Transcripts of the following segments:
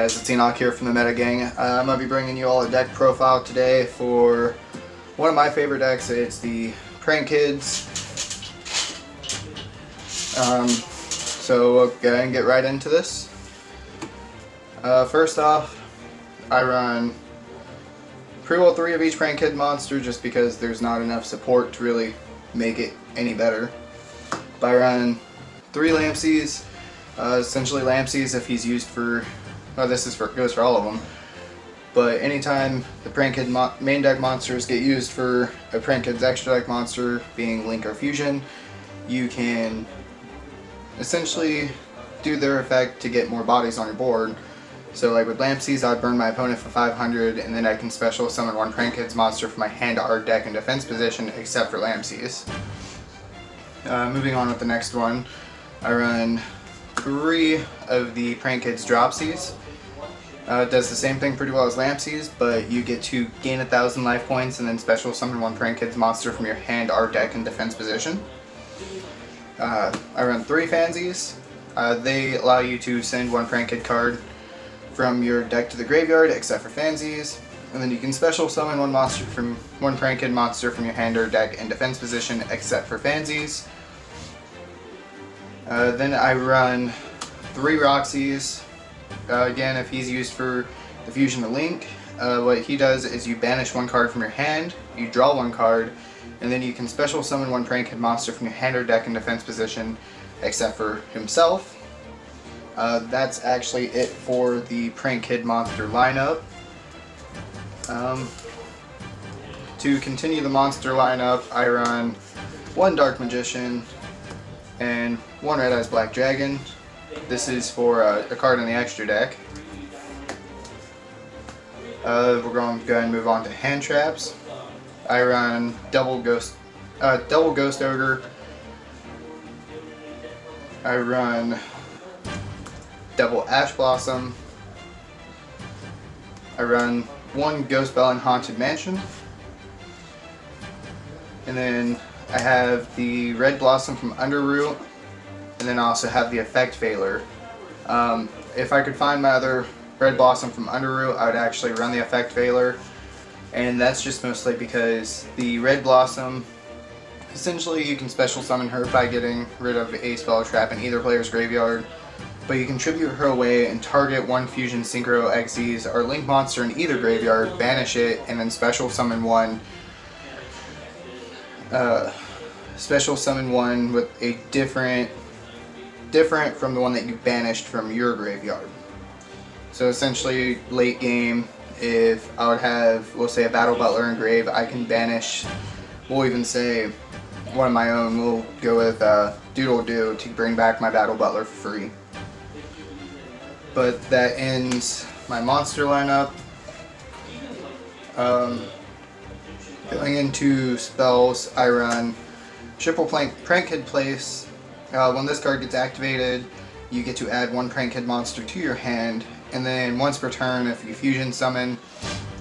guys, it's Enoch here from the Meta Gang. I'm going to be bringing you all a deck profile today for one of my favorite decks. It's the Prank Kids. So we'll go ahead and get right into this. First off, I run pretty well 3 of each Prank Kid monster just because there's not enough support to really make it any better. But I run 3 Lampsies. Essentially Lampsies if he's used for, well, this is goes for all of them, but anytime the Prank Kid main deck monsters get used for a Prank Kid's extra deck monster, being Link or Fusion, you can essentially do their effect to get more bodies on your board. So like with Lampsies, I'd burn my opponent for 500, and then I can special summon one Prank Kid's monster from my hand to art deck in defense position, except for Lampsies. Moving on with the next one, I run 3 of the Prank Kids Dropsies. It does the same thing pretty well as Lampsies, but you get to gain 1,000 life points and then special summon one Prank Kids monster from your hand, art deck, in defense position. I run 3 Fansies. They allow you to send one Prank Kid card from your deck to the graveyard, except for Fansies. And then you can special summon one Prank Kid monster from your hand or deck in defense position, except for Fansies. Then I run 3 Roxies. Again, if he's used for the Fusion to Link, what he does is you banish 1 card from your hand, you draw 1 card, and then you can special summon one Prank Kid monster from your hand or deck in defense position, except for himself. That's actually it for the Prank Kid monster lineup. To continue the monster lineup, I run 1 Dark Magician and 1 Red Eyes Black Dragon. This is for a card in the extra deck. We're going to go ahead and move on to hand traps. I run double Ghost Ogre. I run double Ash Blossom. I run 1 Ghost Bell and Haunted Mansion. And then I have the Red Blossom from Underroot, and then I also have the Effect Veiler. If I could find my other Red Blossom from Underroot, I would actually run the Effect Veiler, and that's just mostly because the Red Blossom, essentially you can special summon her by getting rid of a spell trap in either player's graveyard, but you can tribute her away and target 1 Fusion Synchro Xyz or Link monster in either graveyard, banish it, and then special summon one with a different from the one that you banished from your graveyard. So essentially, late game, if I would have, we'll say, a Battle Butler in grave, I can banish, we'll even say one of my own, we'll go with Doodle Doo to bring back my Battle Butler for free. But that ends my monster lineup. Going into spells, I run triple Prank Kid Place. When this card gets activated, you get to add 1 Prank Kid monster to your hand, and then once per turn, if you Fusion Summon,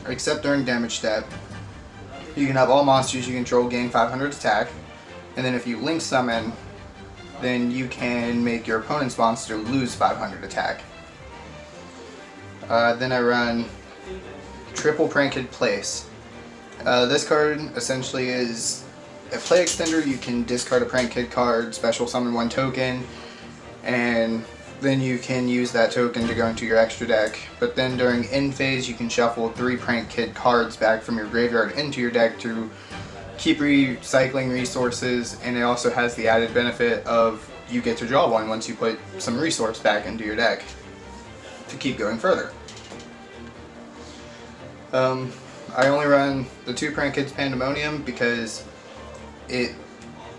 or except during damage step, you can have all monsters you control gain 500 attack, and then if you Link Summon, then you can make your opponent's monster lose 500 attack. Then I run triple Prank Kid Place. This card essentially is a play extender. You can discard a Prank Kid card, special summon 1 token, and then you can use that token to go into your extra deck. But then during end phase, you can shuffle 3 Prank Kid cards back from your graveyard into your deck to keep recycling resources, and it also has the added benefit of you get to draw 1 once you put some resource back into your deck to keep going further. I only run the 2 Prank Kids Pandemonium because it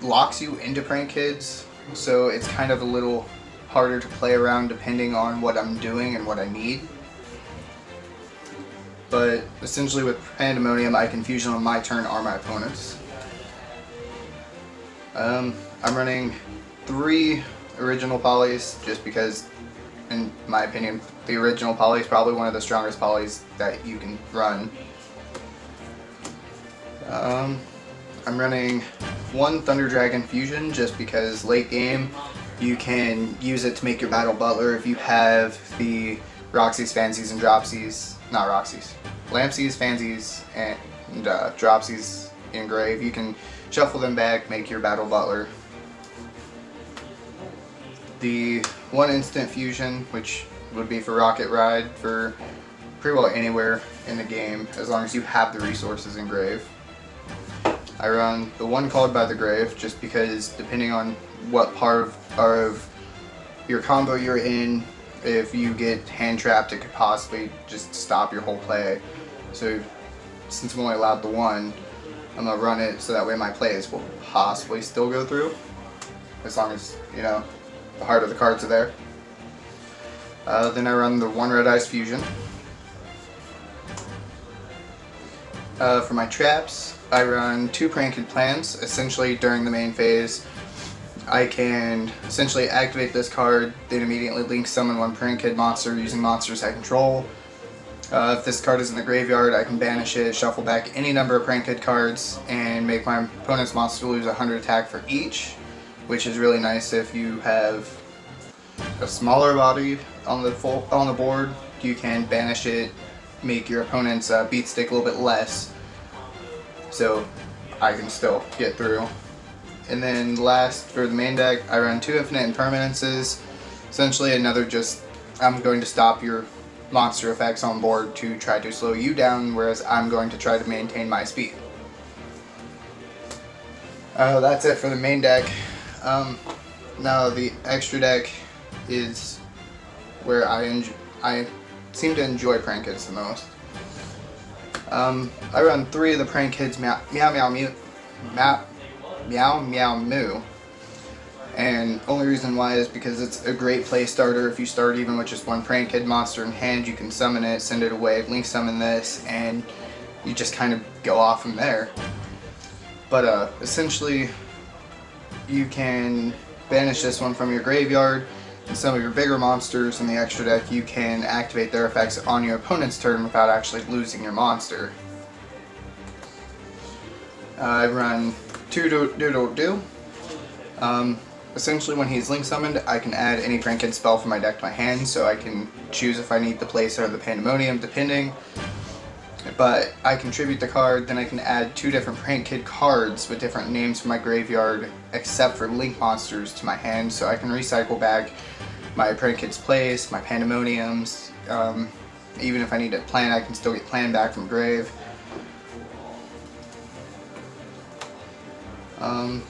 locks you into Prank Kids, so it's kind of a little harder to play around depending on what I'm doing and what I need. But essentially with Pandemonium, I can Fusion on my turn or my opponent's. I'm running 3 original polys just because, in my opinion, the original poly is probably one of the strongest polys that you can run. I'm running 1 Thunder Dragon Fusion just because late game you can use it to make your Battle Butler if you have the Roxy's, Fansies, and Dropsies, not Roxy's, Lampsies, Fansies, and Dropsies in grave. You can shuffle them back, make your Battle Butler. The one instant fusion, which would be for Rocket Ride, for pretty well anywhere in the game, as long as you have the resources in grave. I run the one called by the grave, just because depending on what part of your combo you're in, if you get hand trapped, it could possibly just stop your whole play. So since I'm only allowed the one, I'm gonna run it so that way my plays will possibly still go through, as long as, you know, the heart of the cards are there. Then I run the one Red Eyes Fusion. For my traps, I run 2 Pranked Plans. Essentially, during the main phase, I can essentially activate this card, then immediately link summon 1 Pranked monster using monsters I control. If this card is in the graveyard, I can banish it, shuffle back any number of Pranked cards, and make my opponent's monster lose 100 attack for each, which is really nice if you have a smaller body on the board. You can banish it, make your opponent's beat stick a little bit less, so I can still get through. And then last, for the main deck, I run 2 Infinite Impermanences. Essentially another just, I'm going to stop your monster effects on board to try to slow you down, whereas I'm going to try to maintain my speed. That's it for the main deck. Now the extra deck is where I seem to enjoy Prank Kids the most. I run 3 of the Prank Kids Meow Meow Moo, and only reason why is because it's a great play starter. If you start even with just 1 Prank Kid monster in hand, you can summon it, send it away, link summon this, and you just kind of go off from there. But essentially, you can banish this one from your graveyard, and some of your bigger monsters in the extra deck, you can activate their effects on your opponent's turn without actually losing your monster. I run 2 Doodle Doo. Essentially, when he's link summoned, I can add any Prank Kid spell from my deck to my hand, so I can choose if I need the place or the Pandemonium, depending. But I contribute the card, then I can add 2 different Prank Kid cards with different names from my graveyard, except for link monsters, to my hand, so I can recycle back my Prank Kid's place, my Pandemoniums. Even if I need to plan, I can still get plan back from grave.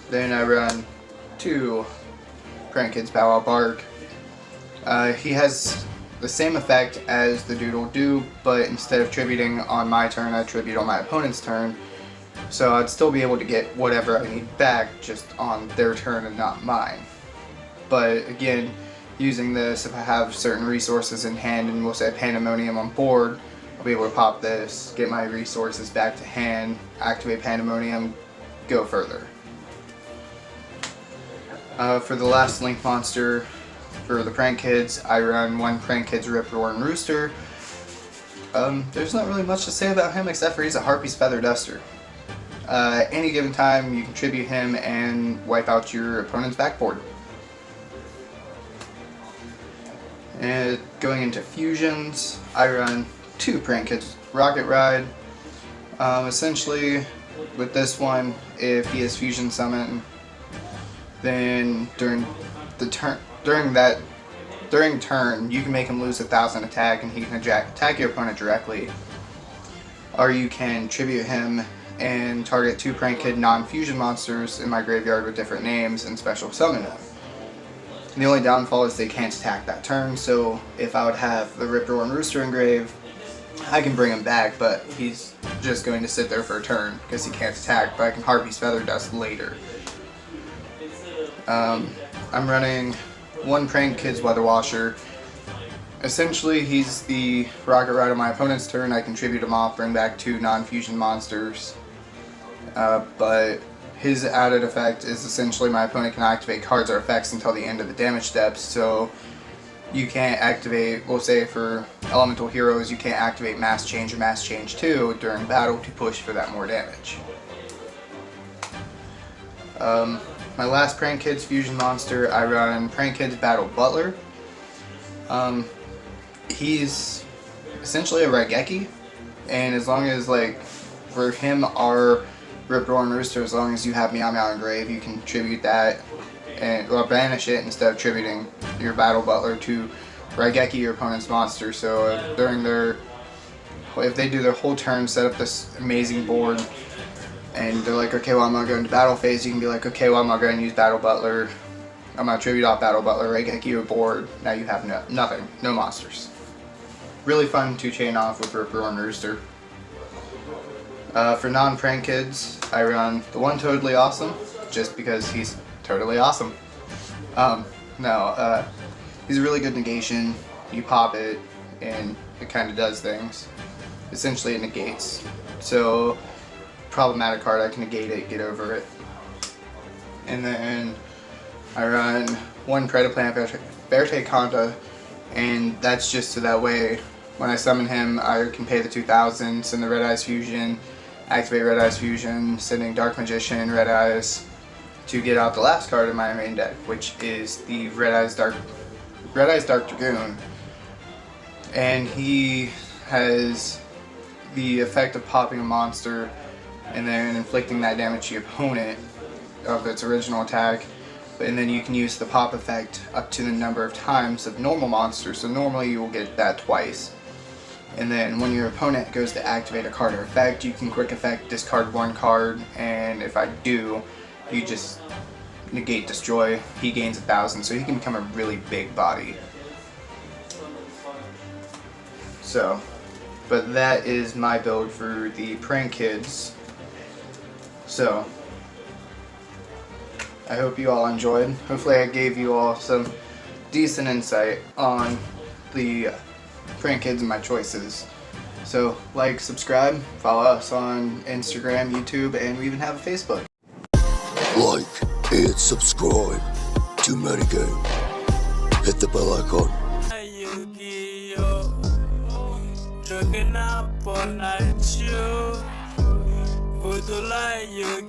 Then I run 2 Prank Kids Bow Wow Bark. He has the same effect as the Doodle Doo, but instead of tributing on my turn, I tribute on my opponent's turn. So I'd still be able to get whatever I need back, just on their turn and not mine. But again, using this, if I have certain resources in hand and we'll say Pandemonium on board, I'll be able to pop this, get my resources back to hand, activate Pandemonium, go further. For the last link monster, for the Prank Kids, I run 1 Prank Kids Rip Roaring Rooster. There's not really much to say about him except for he's a Harpy's Feather Duster. Any given time, you can tribute him and wipe out your opponent's backboard. And going into fusions, I run 2 Prank Kids Rocket Ride. Essentially, with this one, if he is fusion summoned, then during turn, you can make him lose 1,000 attack and he can attack your opponent directly. Or you can tribute him and target 2 Prank Kid non-fusion monsters in my graveyard with different names and special summon them. And the only downfall is they can't attack that turn, so if I would have the Rip Roaring Rooster in grave, I can bring him back, but he's just going to sit there for a turn because he can't attack, but I can Harpy's Feather Dust later. I'm running 1 Prank Kids Weather Washer. Essentially, he's the Rocket Ride on my opponent's turn. I contribute him off, bring back 2 non-fusion monsters. But his added effect is essentially my opponent can activate cards or effects until the end of the damage steps, so you can't activate, we'll say for elemental heroes, you can't activate Mass Change or Mass Change 2 during battle to push for that more damage. My last Prank Kids fusion monster, I run Prank Kids Battle Butler. he's essentially a Raigeki, and as long as, like, for him, our Rip-Roaring Rooster, as long as you have Meow Meow Engrave, you can tribute that, and or banish it instead of tributing your Battle Butler to Raigeki, your opponent's monster. So during their, if they do their whole turn, set up this amazing board, and they're like, okay, well, I'm gonna go into battle phase, you can be like, okay, well, I'm gonna go ahead and use Battle Butler, I'm gonna tribute off Battle Butler, Raigeki your board, now you have nothing, no monsters. Really fun to chain off with Rip-Roaring Rooster. For non-prank kids, I run the one Totally Awesome, just because he's totally awesome. He's a really good negation. You pop it, and it kind of does things. Essentially, it negates. So, problematic card, I can negate it, get over it. And then I run one Predaplant Verte Conta, and that's just so that way, when I summon him, I can pay the 2,000, send the Red Eyes Fusion, activate Red Eyes Fusion, sending Dark Magician, Red Eyes, to get out the last card in my main deck, which is the Red Eyes Dark Dragoon. And he has the effect of popping a monster and then inflicting that damage to your opponent of its original attack. And then you can use the pop effect up to the number of times of normal monsters, so normally you will get that twice. And then when your opponent goes to activate a card or effect, you can quick effect discard one card, and if I do, you just negate destroy. He gains 1,000, so he can become a really big body. So, but that is my build for the prank kids. So, I hope you all enjoyed. Hopefully I gave you all some decent insight on the prank kids and my choices. So, like, subscribe, follow us on Instagram, YouTube, and we even have a Facebook. Like and subscribe to Metagame. Hit the bell icon. Trucking up all night, you. Put the light, you